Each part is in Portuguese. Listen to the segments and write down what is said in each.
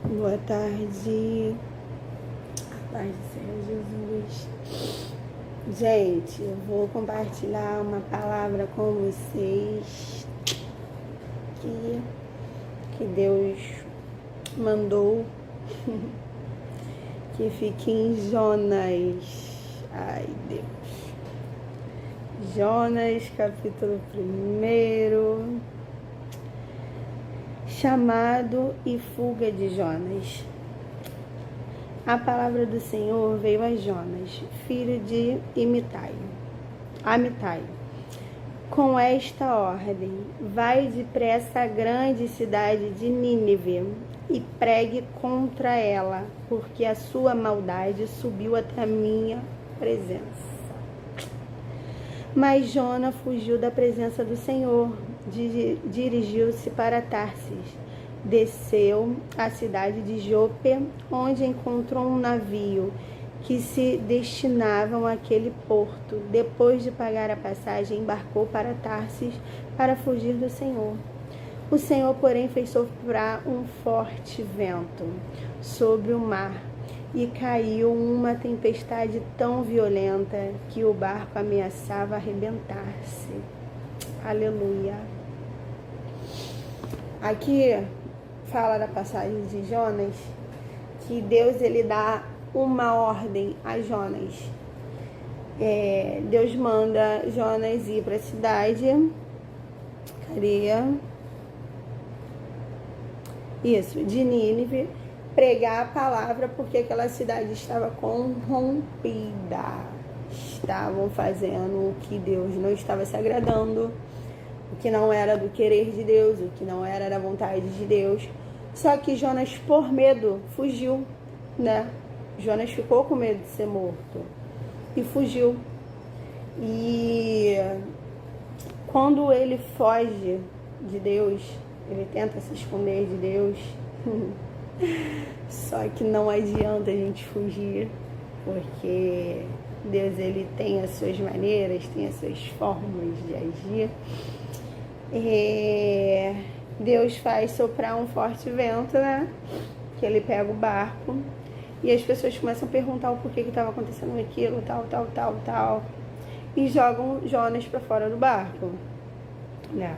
Boa tarde. A paz do Senhor Jesus. Gente, eu vou compartilhar uma palavra com vocês que Deus mandou, que fica em Jonas. Ai, Deus. Jonas, capítulo 1. Chamado e fuga de Jonas. A palavra do Senhor veio a Jonas, filho de Amitai, com esta ordem: vai depressa à grande cidade de Nínive e pregue contra ela, porque a sua maldade subiu até a minha presença. Mas Jonas fugiu da presença do Senhor, dirigiu-se para Tarsis, desceu à cidade de Jope, onde encontrou um navio que se destinava àquele porto. Depois de pagar a passagem, embarcou para Tarsis para fugir do Senhor. O Senhor, porém, fez soprar um forte vento sobre o mar, e caiu uma tempestade tão violenta que o barco ameaçava arrebentar-se. Aleluia. Aqui fala da passagem de Jonas, que Deus ele dá uma ordem a Jonas. Deus manda Jonas ir para a cidade. Cadê? Isso, de Nínive, pregar a palavra, porque aquela cidade estava corrompida. Estavam fazendo o que Deus não estava se agradando, o que não era do querer de Deus, o que não era da vontade de Deus. Só que Jonas, por medo, fugiu, né? Jonas ficou com medo de ser morto e fugiu. E quando ele foge de Deus, ele tenta se esconder de Deus. Só que não adianta a gente fugir, porque Deus ele tem as suas maneiras, tem as suas formas de agir. Deus faz soprar um forte vento, né? Que ele pega o barco e as pessoas começam a perguntar o porquê que estava acontecendo aquilo, tal. E jogam Jonas para fora do barco, né?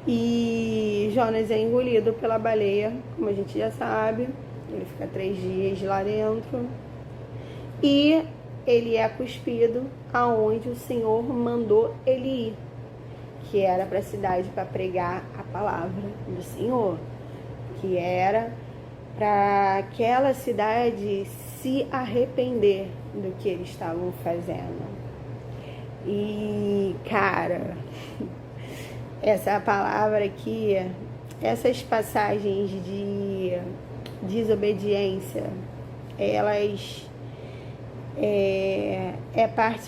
E Jonas é engolido pela baleia, como a gente já sabe. Ele fica 3 dias lá dentro. E ele é cuspido aonde o Senhor mandou ele ir, que era para a cidade para pregar a palavra do Senhor, que era para aquela cidade se arrepender do que eles estavam fazendo. E, cara, essa palavra aqui, essas passagens de desobediência, elas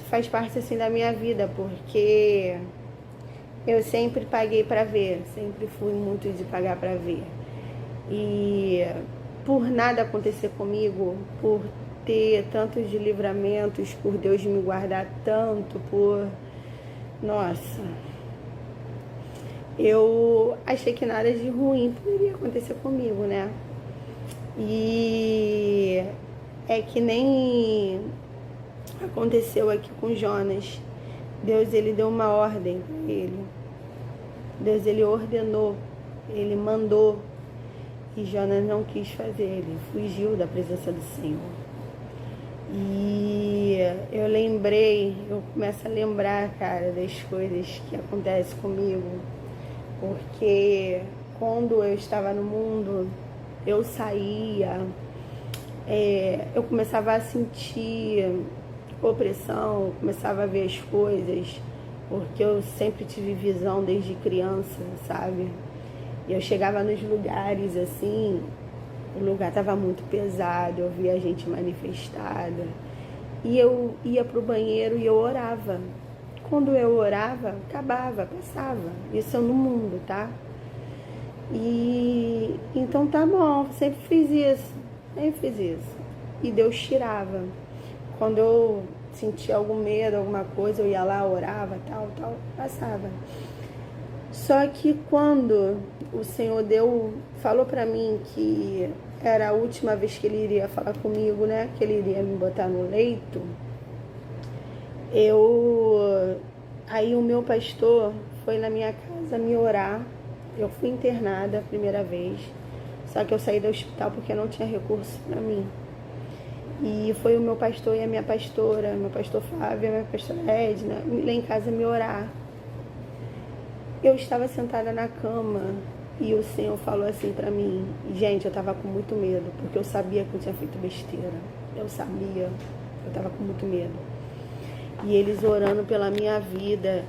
faz parte assim da minha vida, porque eu sempre paguei para ver, sempre fui muito de pagar para ver. E por nada acontecer comigo, por ter tantos livramentos, por Deus me guardar tanto, nossa, eu achei que nada de ruim poderia acontecer comigo, né? E é que nem aconteceu aqui com Jonas. Deus ele deu uma ordem para ele. Deus ele ordenou, ele mandou, e Jonas não quis fazer, ele fugiu da presença do Senhor. E eu começo a lembrar, cara, das coisas que acontecem comigo, porque quando eu estava no mundo, eu saía, eu começava a sentir opressão, começava a ver as coisas, porque eu sempre tive visão desde criança, sabe? E eu chegava nos lugares assim, o lugar estava muito pesado, eu via gente manifestada, e eu ia pro banheiro e eu orava. Quando eu orava, acabava, passava. Isso no mundo, tá? E então tá bom, sempre fiz isso. E Deus tirava. Quando eu sentia algum medo, alguma coisa, eu ia lá, orava, tal, passava. Só que quando o Senhor falou pra mim que era a última vez que ele iria falar comigo, né? Que ele iria me botar no leito. Aí o meu pastor foi na minha casa me orar. Eu fui internada a primeira vez. Só que eu saí do hospital porque não tinha recurso pra mim. E foi o meu pastor e a minha pastora, meu pastor Flávio e a minha pastora Edna, lá em casa me orar. Eu estava sentada na cama e o Senhor falou assim pra mim. Gente, eu tava com muito medo, porque eu sabia que eu tinha feito besteira. Eu sabia, eu tava com muito medo. E eles orando pela minha vida.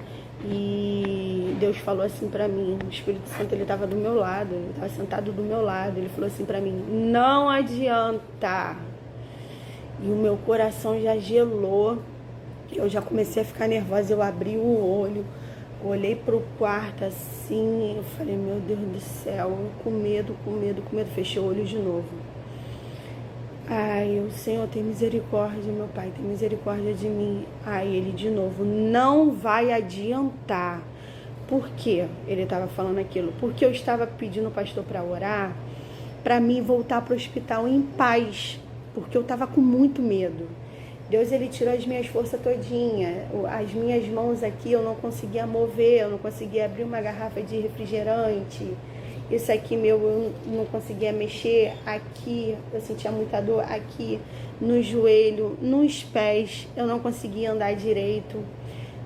E Deus falou assim pra mim, o Espírito Santo, ele tava do meu lado, ele tava sentado do meu lado. Ele falou assim pra mim, não adianta. E o meu coração já gelou. Eu já comecei a ficar nervosa. Eu abri o olho, olhei pro quarto assim, eu falei, meu Deus do céu, com medo, fechei o olho de novo. Ai, o Senhor tem misericórdia, meu Pai, tem misericórdia de mim. Ai, ele de novo, não vai adiantar. Por quê? Ele estava falando aquilo. Porque eu estava pedindo o pastor para orar, para mim voltar para o hospital em paz, porque eu estava com muito medo. Deus, ele tirou as minhas forças todinha, as minhas mãos aqui eu não conseguia mover, eu não conseguia abrir uma garrafa de refrigerante. Isso aqui meu, eu não conseguia mexer. Aqui, eu sentia muita dor aqui, no joelho, nos pés, eu não conseguia andar direito.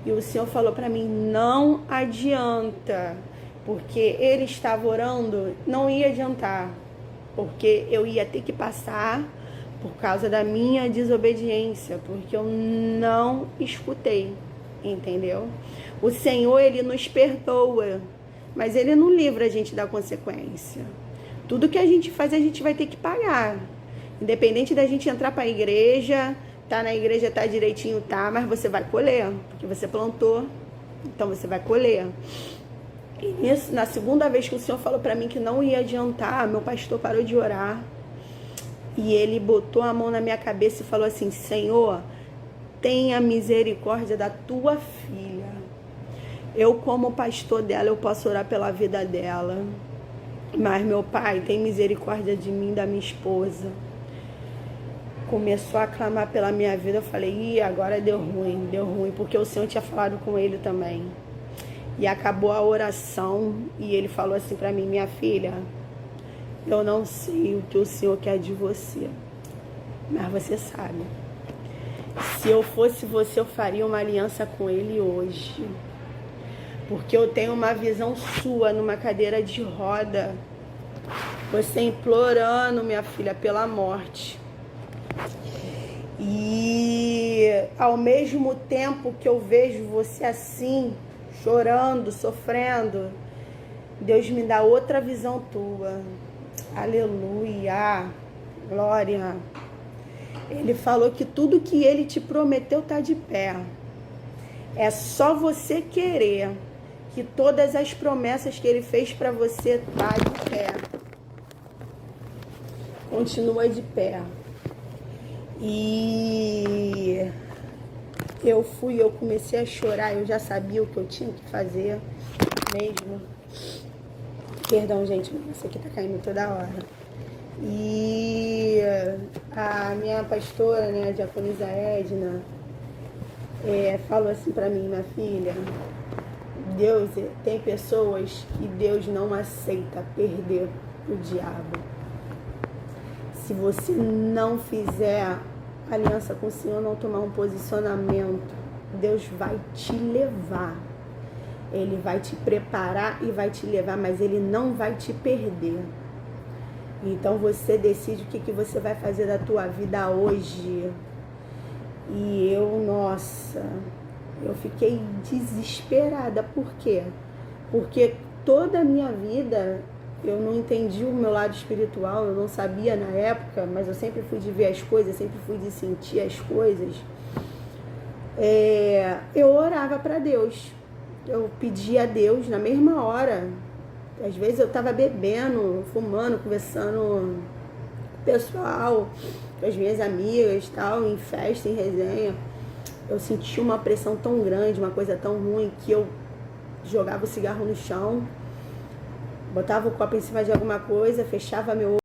E o Senhor falou para mim, não adianta, porque ele estava orando, não ia adiantar, porque eu ia ter que passar por causa da minha desobediência, porque eu não escutei, entendeu? O Senhor, ele nos perdoa, mas ele não livra a gente da consequência. Tudo que a gente faz, a gente vai ter que pagar. Independente da gente entrar para a igreja, tá na igreja, tá direitinho, tá, mas você vai colher, porque você plantou, então você vai colher. E isso, na segunda vez que o Senhor falou para mim que não ia adiantar, meu pastor parou de orar. E ele botou a mão na minha cabeça e falou assim, Senhor, tenha misericórdia da tua filha. Eu, como pastor dela, eu posso orar pela vida dela. Mas, meu Pai, tem misericórdia de mim, da minha esposa. Começou a clamar pela minha vida. Eu falei, agora deu ruim. Porque o Senhor tinha falado com ele também. E acabou a oração. E ele falou assim pra mim, minha filha, eu não sei o que o Senhor quer de você. Mas você sabe. Se eu fosse você, eu faria uma aliança com ele hoje. Porque eu tenho uma visão sua numa cadeira de roda. Você implorando, minha filha, pela morte. E ao mesmo tempo que eu vejo você assim, chorando, sofrendo, Deus me dá outra visão tua. Aleluia, glória. Ele falou que tudo que ele te prometeu está de pé. É só você querer, que todas as promessas que ele fez para você tá de pé. Continua de pé. E eu comecei a chorar, eu já sabia o que eu tinha que fazer mesmo. Perdão, gente, isso aqui tá caindo toda hora. E a minha pastora, né, a diaconisa Edna, falou assim pra mim, minha filha, Deus, tem pessoas que Deus não aceita perder o diabo. Se você não fizer aliança com o Senhor, não tomar um posicionamento, Deus vai te levar. Ele vai te preparar e vai te levar, mas ele não vai te perder. Então você decide o que você vai fazer da tua vida hoje. E nossa, eu fiquei desesperada. Por quê? Porque toda a minha vida eu não entendi o meu lado espiritual, eu não sabia na época, mas eu sempre fui de ver as coisas, sempre fui de sentir as coisas. Eu orava para Deus. Eu pedia a Deus na mesma hora. Às vezes eu estava bebendo, fumando, conversando com o pessoal, com as minhas amigas, tal, em festa, em resenha. Eu senti uma pressão tão grande, uma coisa tão ruim, que eu jogava o cigarro no chão, botava o copo em cima de alguma coisa, fechava meu